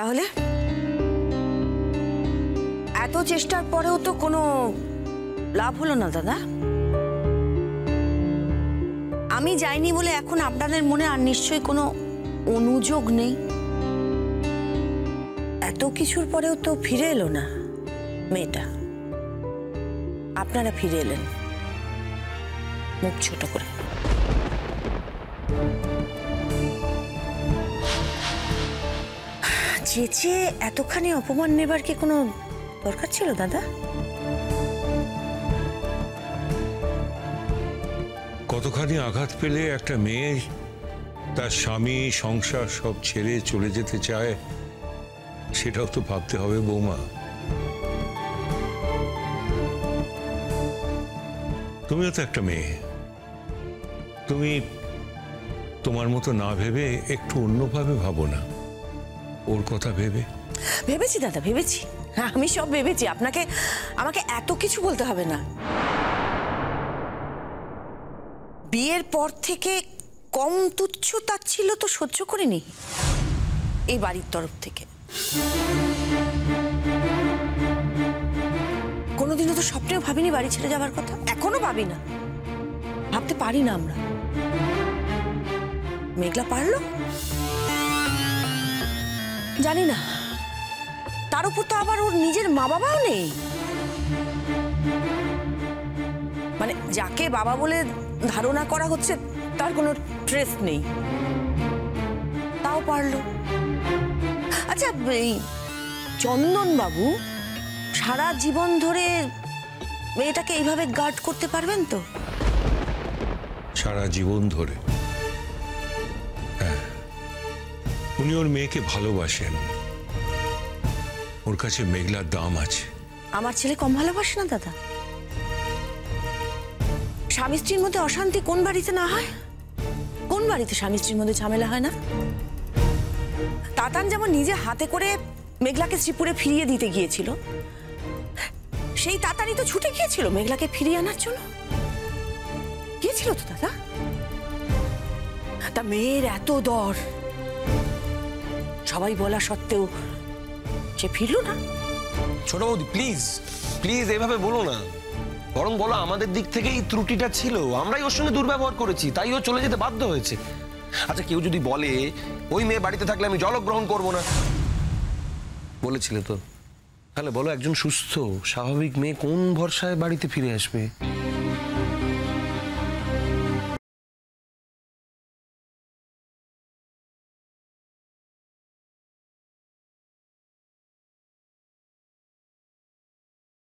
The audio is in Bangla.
তাহলে এত চেষ্টার পরেও তো কোনো লাভ হলো না দাদা। আমি যাইনি বলে এখন আপনাদের মনে আর নিশ্চয়ই কোনো অনুযোগ নেই। এত কিছুর পরেও তো ফিরে এলো না মেয়েটা। আপনারা ফিরে এলেন মুখ ছোট করে। চেঁচে এতখানি অপমান নেবার কি কোনো দরকার ছিল দাদা? কতখানি আঘাত পেলে একটা মেয়ে তার স্বামী সংসার সব ছেড়ে চলে যেতে চায় সেটাও তো ভাবতে হবে বৌমা। তুমিও তো একটা মেয়ে, তুমি তোমার মতো না ভেবে একটু অন্যভাবে ভাবো না, ওর কথা ভেবে। ভেবেছি দাদা, ভেবেছি, আমি সব ভেবেছি। আমাকে এত কিছু বলতে হবে না। বিয়ের পর থেকে কম তুচ্ছ তাচ্ছিল্য তো সহ্য করিনি এই বাড়ির তরফ থেকে। কোনোদিনও তো স্বপ্নেও ভাবিনি বাড়ি ছেড়ে যাবার কথা, এখনো ভাবি না, ভাবতে পারি না আমরা। মেঘলা পারলো জানি না, তার উপর তো আবার ওর নিজের মা বাবাও নেই। মানে যাকে বাবা বলে ধারণা করা হচ্ছে তার কোনো ট্রেস নেই, তাও পারলো। আচ্ছা, এই চন্দন বাবু সারা জীবন ধরে মেয়েটাকে এইভাবে গার্ড করতে পারবেন তো? সারা জীবন ধরে? হ্যাঁ, উনি ওর মেয়েকে ভালোবাসেন, ওর কাছে মেঘলার দাম আছে। আমার ছেলে কম ভালোবাসে না দাদা? স্বামী স্ত্রীর মধ্যে অশান্তি কোন বাড়িতে না হয়? কোন বাড়িতে স্বামী স্ত্রীর মধ্যে ঝামেলা হয় না? তাতান যেমন নিজে হাতে করে মেঘলাকে শ্রীপুরে ফিরিয়ে দিতে গিয়েছিল, সেই তাতানই তো ছুটে গিয়েছিল মেঘলাকে ফিরিয়ে আনার জন্য। গিয়েছিল তো দাদা। তা মেয়ের এত দর, সবাই বলা সত্ত্বেও সে ফিরল না। ছোট বৌদি প্লিজ প্লিজ এভাবে বলো না, বরং বলো আমাদের দিক থেকেই ত্রুটিটা ছিল, আমরাই ওর সঙ্গে দুর্ব্যবহার করেছি, তাই ও চলে যেতে বাধ্য হয়েছে। আচ্ছা, কেউ যদি বলে ওই মেয়ে বাড়িতে থাকলে আমি জলগ্রহণ করবো না, বলেছিলে তো, তাহলে বলো একজন সুস্থ স্বাভাবিক মেয়ে কোন ভরসায় বাড়িতে ফিরে আসবে?